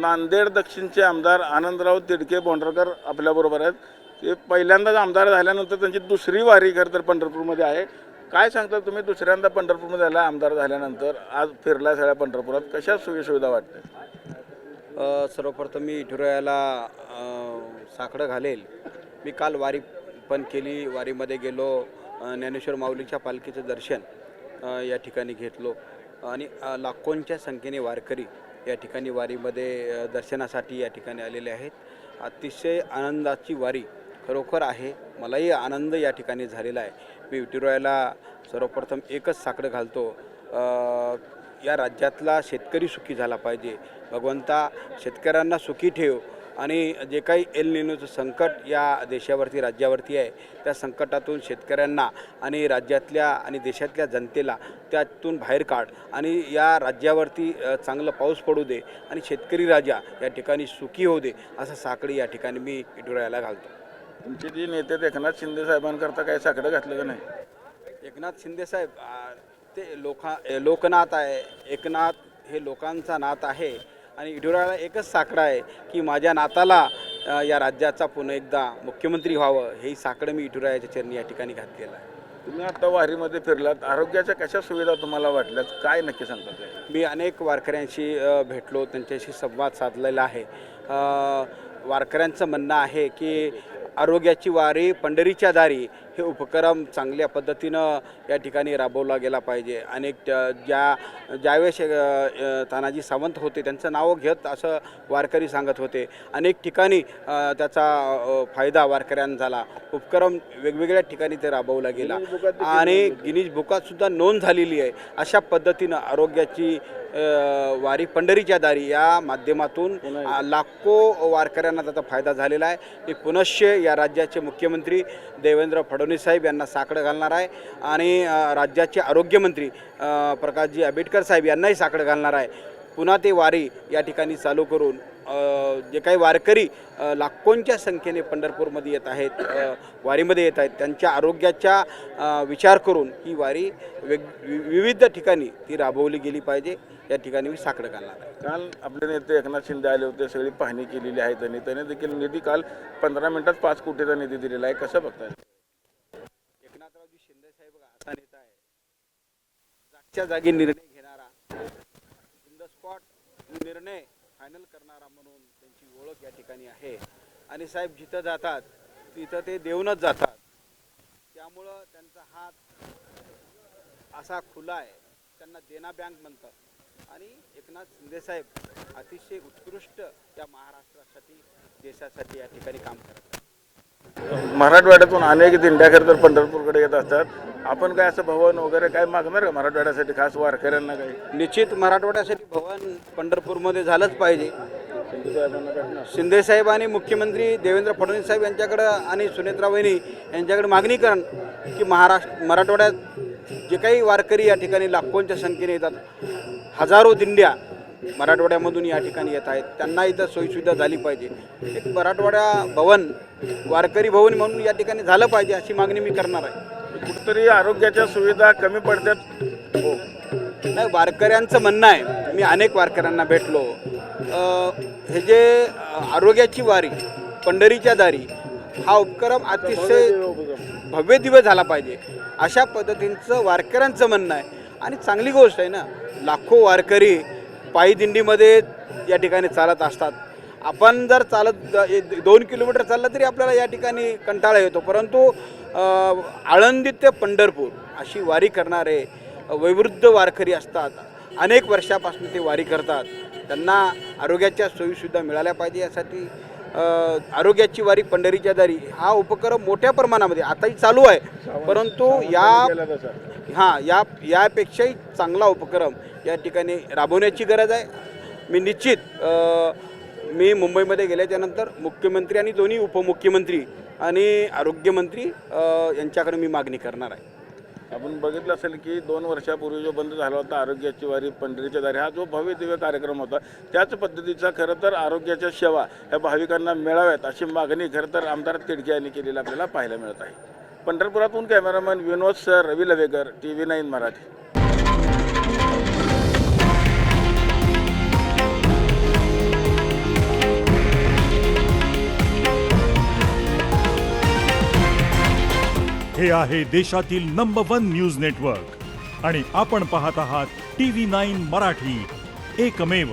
नांदेड दक्षिणचे आमदार आनंदराव तिडके बोंडरकर आपल्याबरोबर आहेत. ते पहिल्यांदाच आमदार झाल्यानंतर त्यांची दुसरी वारी खरं तर पंढरपूरमध्ये आहे. काय सांगता तुम्ही, दुसऱ्यांदा पंढरपूरमध्ये झाला आमदार झाल्यानंतर आज फिरला सगळ्या पंढरपुरात, कशा सोयीसुविधा वाटते? सर्वप्रथम मी विठुरायाला साकडं घालेल. मी काल वारी पण केली, वारीमध्ये गेलो, ज्ञानेश्वर माऊलीच्या पालखीचं दर्शन या ठिकाणी घेतलो आणि लाखोंच्या संख्येने वारकरी या ठिकाणी वारीमध्ये दर्शनासाठी या ठिकाणी आलेले आहेत. अतिशय आनंदाची वारी खरोखर आहे. मलाही आनंद या ठिकाणी झालेला आहे. मी विठुरायाला सर्वप्रथम एकच साकडं घालतो, या राज्यातला शेतकरी सुखी झाला पाहिजे. भगवंता शेतकऱ्यांना सुखी ठेव आणि जे काही एल निनोचं संकट या देशावरती राज्यावरती आहे त्या संकटातून शेतकऱ्यांना आणि राज्यातल्या आणि देशातल्या जनतेला त्यातून बाहेर काढ आणि या राज्यावरती चांगलं पाऊस पडू दे आणि शेतकरी राजा या ठिकाणी सुखी होऊ दे, असं साकडी या ठिकाणी मी विठुरायाला घालतो. तुमचे जे नेते एकनाथ शिंदे साहेबांकरता काही साकडं घातलं का नाही? एकनाथ शिंदे साहेब ते लोकनाथ आहे. एकनाथ हे लोकांचा नाथ आहे आणि विठुरायाला एकच साकडं आहे की माझ्या नाताला या राज्याचा पुन्हा एकदा मुख्यमंत्री व्हावं, हे साकडं मी विठुरायाच्या चरणी या ठिकाणी घातलेलं आहे. तुम्ही आता वारीमध्ये फिरलात, आरोग्याच्या कशा सुविधा तुम्हाला वाटल्यात, काय नक्की सांगतात? मी अनेक वारकऱ्यांशी भेटलो, त्यांच्याशी संवाद साधलेला आहे. वारकऱ्यांचं म्हणणं आहे की आरोग्याची वारी पंढरीच्या दारी हे उपक्रम चांगल्या पद्धतीनं या ठिकाणी राबवला गेला पाहिजे. अनेक ज्यावेळेस तानाजी सावंत होते त्यांचं नाव घेत असं वारकरी सांगत होते. अनेक ठिकाणी त्याचा फायदा वारकऱ्यांना झाला. उपक्रम वेगवेगळ्या ठिकाणी ते राबवला गेला आणि गिनीज बुकातसुद्धा नोंद झालेली आहे. अशा पद्धतीनं आरोग्याची वारी पंढरीच्या दारी या माध्यमातून लाखो वारकऱ्यांना त्याचा फायदा झालेला आहे. मी पुनश्च या राज्याचे मुख्यमंत्री देवेंद्र फडणवीस साहेब यांना साकडं घालणार आहे आणि राज्याचे आरोग्यमंत्री प्रकाशजी आंबेडकर साहेब यांनाही साकडं घालणार आहे. पुन्हा ते वारी या ठिकाणी चालू करून जे काही वारकरी लाखोंच्या संख्येने पंढरपूरमध्ये येत आहेत, वारीमध्ये येत आहेत, त्यांच्या आरोग्याचा विचार करून ही वारी विविध ठिकाणी ती राबवली गेली पाहिजे. या ठिकाणी मी साकडं घालणार आहे. काल आपले नेते एकनाथ शिंदे आले होते, सगळी पाहणी केलेली आहे त्यांनी. त्याने देखील निधी काल 15 मिनिटात 5 कोटीचा निधी दिलेला आहे. कसं बघताय? एकनाथरावजी शिंदे साहेब असा नेता आहे, जागच्या जागी निर्णय घेणारा, इन द स्पॉट निर्णय फायनल करणारा म्हणून त्यांची ओळख या ठिकाणी आहे. आणि साहेब जिथं जातात तिथं ते देऊनच जातात. त्यामुळं त्यांचा हात असा खुला आहे, त्यांना देना बँक म्हणतात. आणि एकनाथ शिंदे साहेब अतिशय उत्कृष्ट या महाराष्ट्रासाठी देशासाठी या ठिकाणी काम करतात. मराठवाड्यातून अनेक दिंड्या खरं तर पंढरपूरकडे येत असतात. आपण काय असं भवन वगैरे काय मागणार का मराठवाड्यासाठी, खास वारकऱ्यांना? काही निश्चित मराठवाड्यासाठी भवन पंढरपूरमध्ये झालंच पाहिजे. शिंदे साहेब आणि मुख्यमंत्री देवेंद्र फडणवीस साहेब यांच्याकडं आणि सुनेत्रा वहिनी यांच्याकडे मागणी करण की मराठवाड्यात जे काही वारकरी या ठिकाणी लाखोंच्या संख्येने येतात, हजारो दिंड्या मराठवाड्यामधून या ठिकाणी येत आहेत, त्यांना इथं सोयीसुविधा झाली पाहिजे. एक मराठवाडा भवन, वारकरी भवन म्हणून या ठिकाणी झालं पाहिजे अशी मागणी मी करणार आहे. कुठेतरी आरोग्याच्या सुविधा कमी पडतात. हो, नाही, वारकऱ्यांचं म्हणणं आहे, मी अनेक वारकऱ्यांना भेटलो, हे जे आरोग्याची वारी पंढरीच्या दारी हा उपक्रम अतिशय भव्य दिवस झाला पाहिजे अशा पद्धतीचं वारकऱ्यांचं म्हणणं आहे. आणि चांगली गोष्ट आहे ना, लाखो वारकरी पायी दिंडीमध्ये या ठिकाणी चालत असतात. आपण जर चालत 2 किलोमीटर चाललं तरी आपल्याला या ठिकाणी कंटाळा येतो, परंतु आळंदी ते पंढरपूर अशी वारी करणारे वयोवृद्ध वारकरी असतात. अनेक वर्षापासून ते वारी करतात. त्यांना आरोग्याच्या सोयीसुविधा मिळाल्या पाहिजे. यासाठी आरोग्याची वारी पंढरीच्या दारी हा उपक्रम मोठ्या प्रमाणामध्ये आताही चालू आहे, परंतु यापेक्षाही चांगला उपक्रम या ठिकाणी राबवण्याची गरज आहे. मी निश्चित मी मुंबईमध्ये गेल्याच्यानंतर मुख्यमंत्री आणि दोन्ही उपमुख्यमंत्री आणि आरोग्यमंत्री यांच्याकडे मी मागणी करणार आहे. आपण बघितलं असेल की 2 वर्षापूर्वी जो बंद झाला होता आरोग्याची वारी पंढरीच्या दारी, हा जो भव्य दिव्य कार्यक्रम होता, त्याच पद्धतीचा खरं तर आरोग्याच्या सेवा या भाविकांना मिळाव्यात अशी मागणी खरं तर आमदार तिडके यांनी केलेली आपल्याला पाहायला मिळत आहे. पंढरपुरातून कॅमेरामॅन विनोद सर, रवी लवेकर, TV9 मराठी. हे आहे देशातील नंबर 1 न्यूज नेटवर्क आणि आपण पाहत आहात TV9 मराठी, एकमेव.